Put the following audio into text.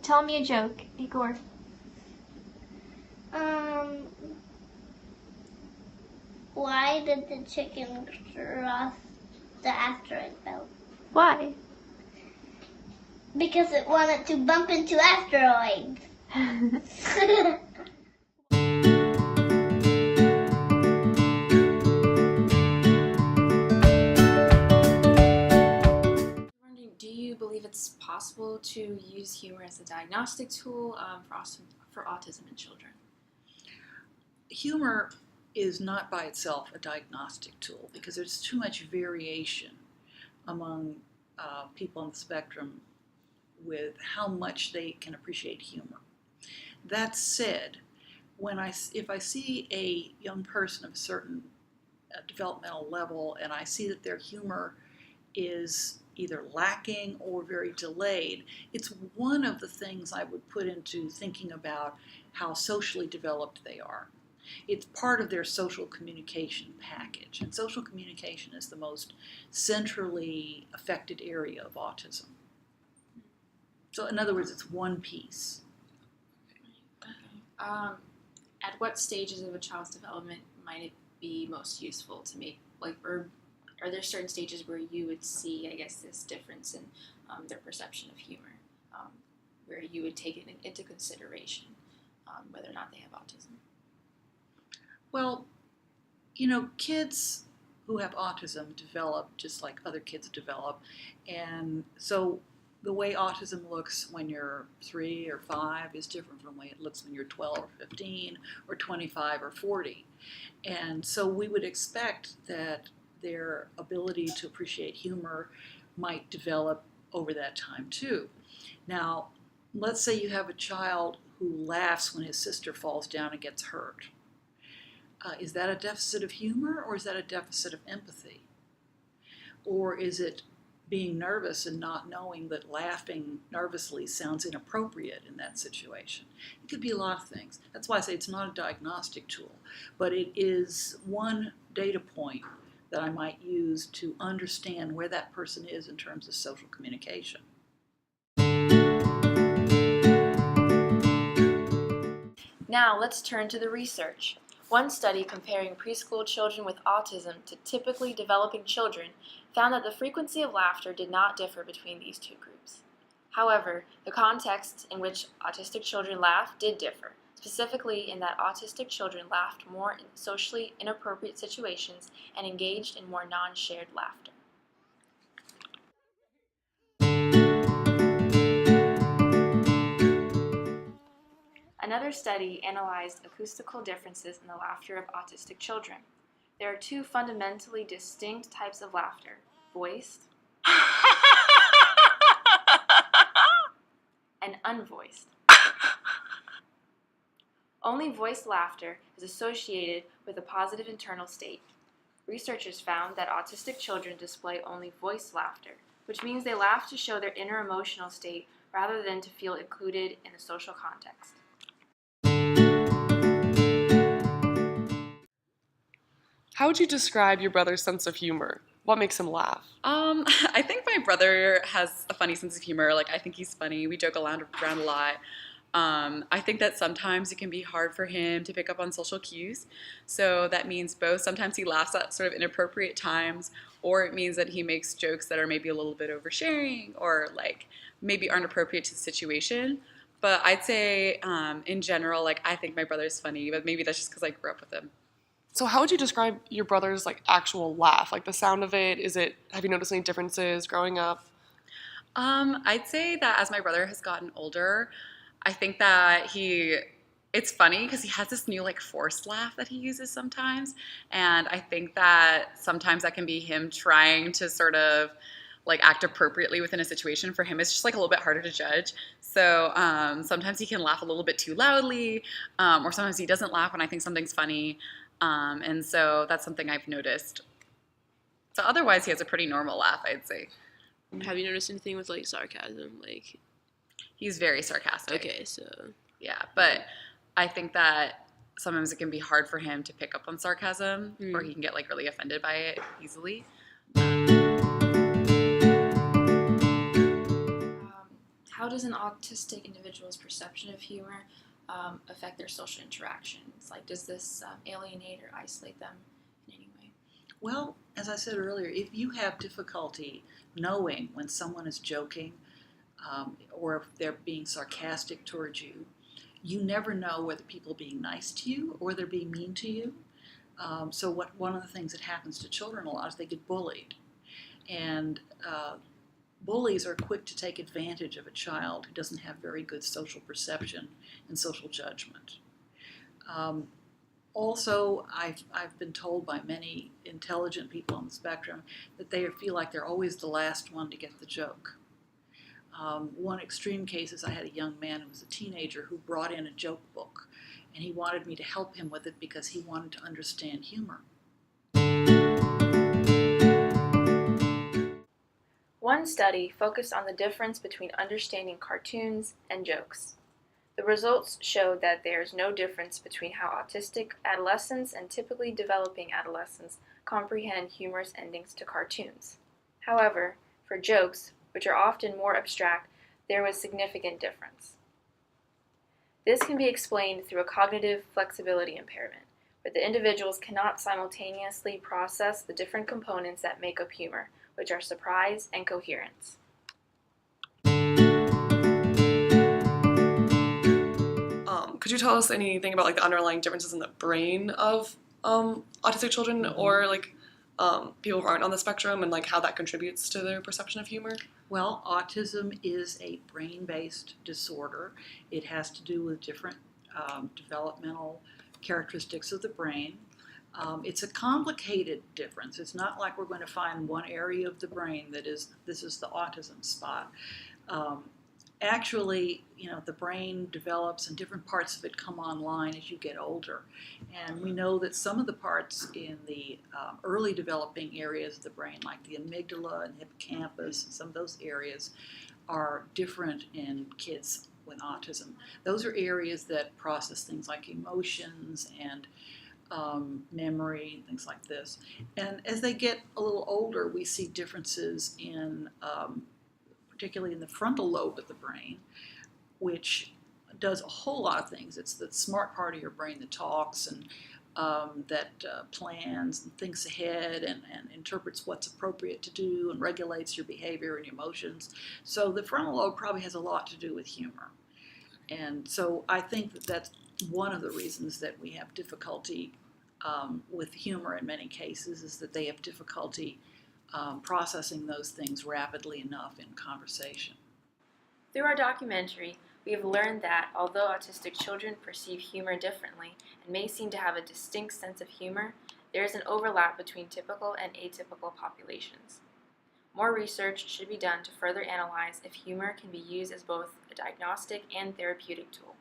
Tell me a joke, Igor. Um, why did the chicken cross the asteroid belt? Why? Because it wanted to bump into asteroids. Do you believe it's possible to use humor as a diagnostic tool for autism in children? Humor is not by itself a diagnostic tool because there's too much variation among people on the spectrum with how much they can appreciate humor. That said, if I see a young person of a certain developmental level and I see that their humor is either lacking or very delayed, it's one of the things I would put into thinking about how socially developed they are. It's part of their social communication package, and social communication is the most centrally affected area of autism. So in other words, it's one piece. At what stages of a child's development might it be most useful to make, or are there certain stages where you would see, I guess, this difference in their perception of humor, where you would take it into consideration whether or not they have autism? Well, kids who have autism develop just like other kids develop, and so the way autism looks when you're 3 or 5 is different from the way it looks when you're 12 or 15 or 25 or 40. And so we would expect that their ability to appreciate humor might develop over that time too. Now, let's say you have a child who laughs when his sister falls down and gets hurt. Is that a deficit of humor, or is that a deficit of empathy? Or is it being nervous and not knowing that laughing nervously sounds inappropriate in that situation? It could be a lot of things. That's why I say it's not a diagnostic tool, but it is one data point that I might use to understand where that person is in terms of social communication. Now let's turn to the research. One study comparing preschool children with autism to typically developing children found that the frequency of laughter did not differ between these two groups. However, the context in which autistic children laugh did differ, specifically in that autistic children laughed more in socially inappropriate situations and engaged in more non-shared laughter. Another study analyzed acoustical differences in the laughter of autistic children. There are two fundamentally distinct types of laughter: voiced and unvoiced. Only voiced laughter is associated with a positive internal state. Researchers found that autistic children display only voiced laughter, which means they laugh to show their inner emotional state rather than to feel included in a social context. How would you describe your brother's sense of humor? What makes him laugh? I think my brother has a funny sense of humor. I think he's funny. We joke around a lot. I think that sometimes it can be hard for him to pick up on social cues. So that means both sometimes he laughs at sort of inappropriate times, or it means that he makes jokes that are maybe a little bit oversharing or maybe aren't appropriate to the situation. But I'd say in general, I think my brother's funny, but maybe that's just because I grew up with him. So how would you describe your brother's actual laugh? The sound of it, have you noticed any differences growing up? I'd say that as my brother has gotten older, I think that it's funny because he has this new forced laugh that he uses sometimes. And I think that sometimes that can be him trying to sort of act appropriately within a situation. For him, it's just a little bit harder to judge. So sometimes he can laugh a little bit too loudly, or sometimes he doesn't laugh when I think something's funny. And so that's something I've noticed. So otherwise, he has a pretty normal laugh, I'd say. Have you noticed anything with sarcasm? He's very sarcastic. Okay, so yeah, but I think that sometimes it can be hard for him to pick up on sarcasm, or he can get really offended by it easily. How does an autistic individual's perception of humor affect their social interactions? Like, does this alienate or isolate them in any way? Well, as I said earlier, if you have difficulty knowing when someone is joking or if they're being sarcastic towards you, you never know whether people are being nice to you or they're being mean to you. So one of the things that happens to children a lot is they get bullied. And bullies are quick to take advantage of a child who doesn't have very good social perception and social judgment. Also, I've been told by many intelligent people on the spectrum that they feel like they're always the last one to get the joke. One extreme case is I had a young man who was a teenager who brought in a joke book, and he wanted me to help him with it because he wanted to understand humor. One study focused on the difference between understanding cartoons and jokes. The results showed that there is no difference between how autistic adolescents and typically developing adolescents comprehend humorous endings to cartoons. However, for jokes, which are often more abstract, there was significant difference. This can be explained through a cognitive flexibility impairment, where the individuals cannot simultaneously process the different components that make up humor, which are surprise and coherence. Could you tell us anything about like the underlying differences in the brain of autistic children or like people who aren't on the spectrum and like how that contributes to their perception of humor? Well, autism is a brain-based disorder. It has to do with different developmental characteristics of the brain. It's a complicated difference. It's not like we're going to find one area of the brain that this is the autism spot. Actually, the brain develops and different parts of it come online as you get older. And we know that some of the parts in the early developing areas of the brain, like the amygdala and hippocampus, and some of those areas are different in kids with autism. Those are areas that process things like emotions and memory, things like this. And as they get a little older, we see differences in particularly in the frontal lobe of the brain, which does a whole lot of things. It's the smart part of your brain that talks and that plans and thinks ahead and interprets what's appropriate to do and regulates your behavior and your emotions. So the frontal lobe probably has a lot to do with humor. And so I think that that's one of the reasons that we have difficulty with humor in many cases, is that they have difficulty processing those things rapidly enough in conversation. Through our documentary, we have learned that although autistic children perceive humor differently and may seem to have a distinct sense of humor, there is an overlap between typical and atypical populations. More research should be done to further analyze if humor can be used as both a diagnostic and therapeutic tool.